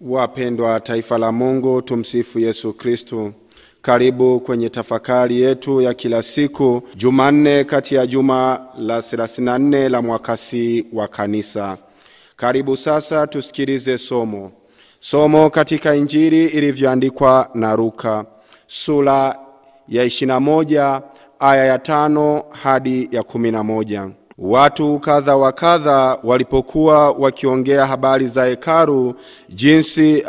Wapendwa taifa la Mungu, tumsifu Yesu Kristo. Karibu kwenye tafakari yetu ya kila siku, Jumanne kati ya juma la 34 la mwaka C wa kanisa. Karibu sasa tusikilize somo katika Injili ilivyoandikwa na Luka, sura ya 21 aya ya 5 hadi ya 11. Watu kadha wa kadha walipokuwa wakiongea habari za hekalu, jinsi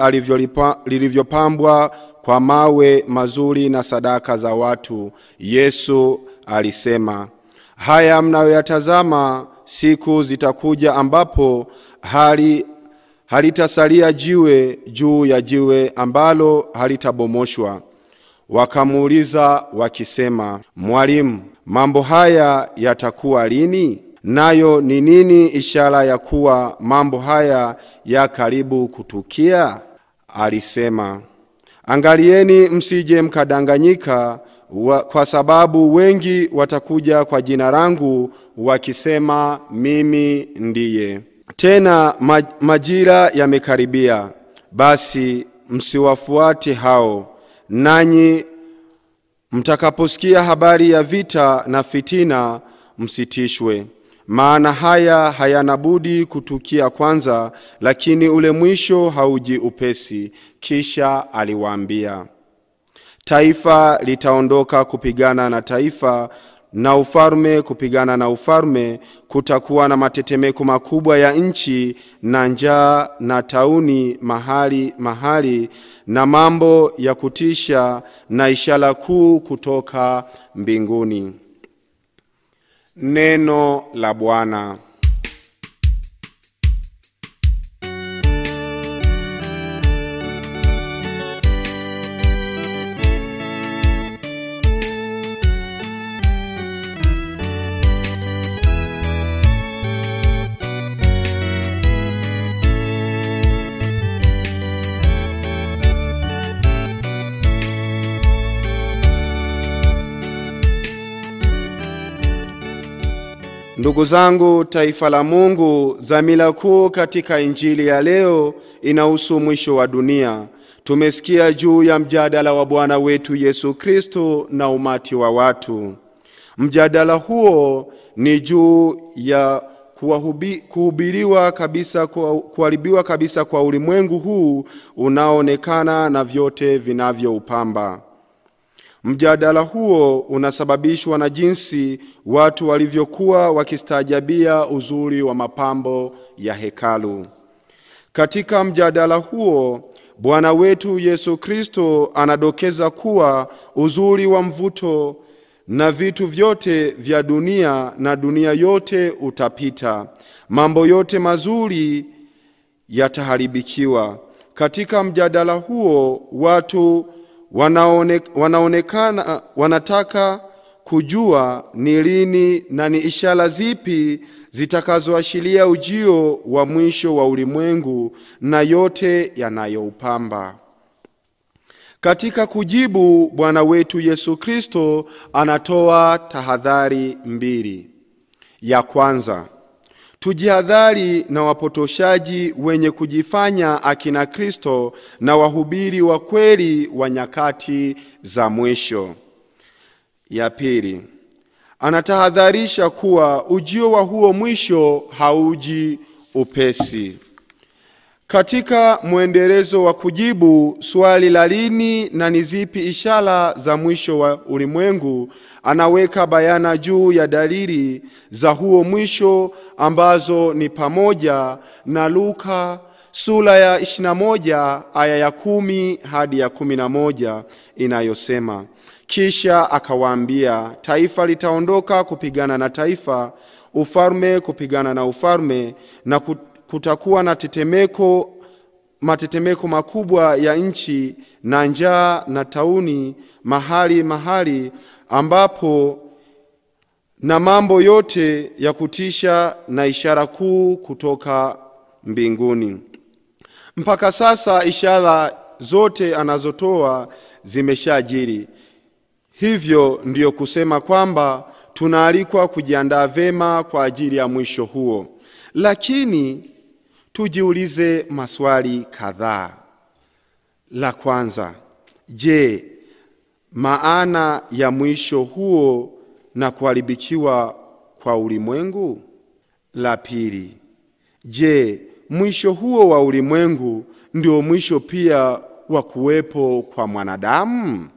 lilivyopambwa kwa mawe mazuri na sadaka za watu, Yesu alisema, haya mnayoyatazama, siku zitakuja ambapo halitasalia jiwe juu ya jiwe ambalo halitabomoshwa. Wakamuuliza wakisema, Mwalimu, mambo haya yatakuwa lini? Nayo ni nini ishara ya kuwa mambo haya ya karibu kutukia? Alisema, angalieni msije mkadanganyika, kwa sababu wengi watakuja kwa jina langu wakisema mimi ndiye. Tena majira yamekaribia, basi msiwafuate hao. Nanyi mtakaposikia habari ya vita na fitina, msitishwe, maana haya hayana budi kutukia kwanza, lakini ule mwisho hauji upesi. Kisha aliwaambia, taifa litaondoka kupigana na taifa, na ufalme kupigana na ufalme. Kutakuwa na matetemeko makubwa ya nchi, na njaa na tauni mahali, na mambo ya kutisha na ishara kuu kutoka mbinguni. Neno la Bwana. Ndugu zangu taifa la Mungu, dhamira kuu katika Injili ya leo inahusu mwisho wa dunia. Tumesikia juu ya mjadala wa Bwana wetu Yesu Kristo na umati wa watu. Mjadala huo ni juu ya kuharibiwa kabisa kwa ulimwengu huu unaoonekana na vyote vinavyoupamba. Mjadala huo unasababishwa na jinsi watu walivyokuwa wakistaajabia uzuri wa mapambo ya hekalu. Katika mjadala huo, Bwana wetu Yesu Kristo anadokeza kuwa uzuri wa mvuto na vitu vyote vya dunia na dunia yote utapita. Mambo yote mazuri yataharibikiwa. Katika mjadala huo, watu wanataka kujua ni lini na ni ishara zipi zitakazoashiria ujio wa mwisho wa ulimwengu na yote yanayoupamba. Katika kujibu, Bwana wetu Yesu Kristo anatoa tahadhari mbili. Ya kwanza, tujihadhari na wapotoshaji wenye kujifanya akina Kristo na wahubiri wa kweli wa nyakati za mwisho. Ya pili, anatahadharisha kuwa ujio wa huo mwisho hauji upesi. Katika muendelezo wa kujibu swali la lini na ni zipi ishara za mwisho wa ulimwengu, anaweka bayana juu ya dalili za huo mwisho ambazo ni pamoja na Luka sura ya 21 aya ya 10 hadi ya 11 inayosema, kisha akawaambia, taifa litaondoka kupigana na taifa, ufalme kupigana na ufalme, na kutakuwa na matetemeko makubwa ya nchi, na njaa na tauni mahali, ambapo na mambo yote ya kutisha na ishara kuu kutoka mbinguni. Mpaka sasa ishara zote anazotoa zimeshajiri. Hivyo ndiyo kusema kwamba tunaalikwa kujiandaa vema kwa ajili ya mwisho huo. Lakini tujiulize maswali kadhaa. La kwanza, je, maana ya mwisho huo na kuharibikiwa kwa ulimwengu? La pili, je, mwisho huo wa ulimwengu ndio mwisho pia wa kuwepo kwa mwanadamu?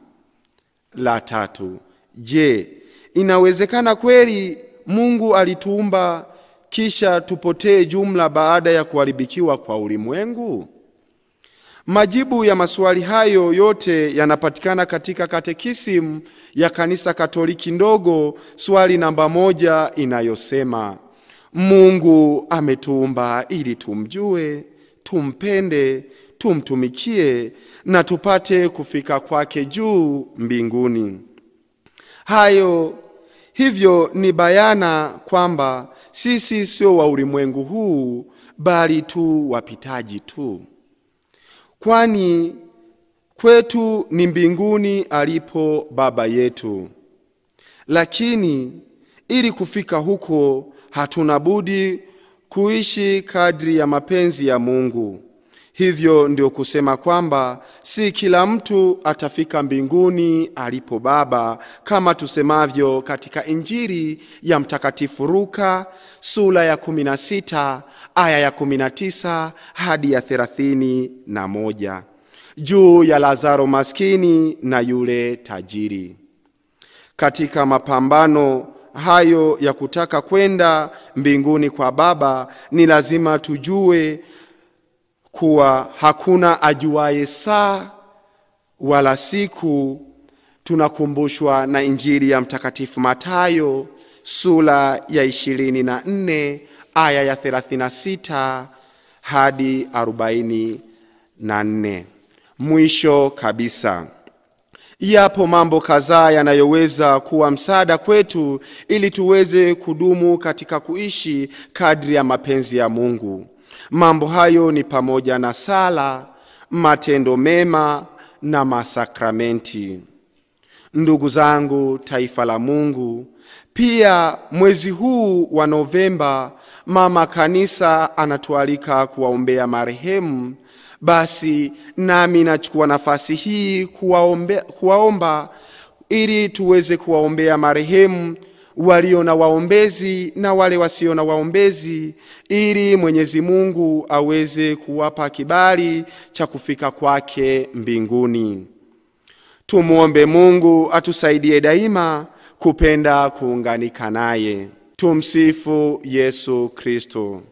La tatu, je, inawezekana kweli Mungu alituumba kisha tupotee jumla baada ya kuharibikiwa kwa ulimwengu? Majibu ya maswali hayo yote yanapatikana katika Katekisimu ya Kanisa Katoliki ndogo, swali namba 1 inayosema: Mungu ametuumba ili tumjue, tumpende, tumtumikie na tupate kufika kwake juu mbinguni. Hivyo ni bayana kwamba sisi sio wa ulimwengu huu, bali tu wapitaji tu. Kwani kwetu ni mbinguni alipo Baba yetu. Lakini ili kufika huko hatuna budi kuishi kadri ya mapenzi ya Mungu. Hivyo ndio kusema kwamba si kila mtu atafika mbinguni alipo Baba, kama tusemavyo katika Injili ya Mtakatifu Luka sura ya 16 aya ya 19 hadi ya 31, juu ya Lazaro maskini na yule tajiri. Katika mapambano hayo ya kutaka kwenda mbinguni kwa Baba, ni lazima tujue kuwa hakuna ajuaye saa wala siku. Tunakumbushwa na Injili ya Mtakatifu Mathayo sura ya 24 aya ya 36 hadi 44. Mwisho kabisa, yapo mambo kadhaa yanayoweza kuwa msaada kwetu ili tuweze kudumu katika kuishi kadri ya mapenzi ya Mungu. Mambo hayo ni pamoja na sala, matendo mema na masakramenti. Ndugu zangu, taifa la Mungu, pia mwezi huu wa Novemba Mama Kanisa anatualika kuwaombea marehemu. Basi nami nachukua nafasi hii kuwaomba ili tuweze kuwaombea marehemu walio na waombezi na wale wasio na waombezi, ili Mwenyezi Mungu aweze kuwapa kibali cha kufika kwake mbinguni. Tumuombe Mungu atusaidie daima kupenda kuunganika naye. Tumsifu Yesu Kristo.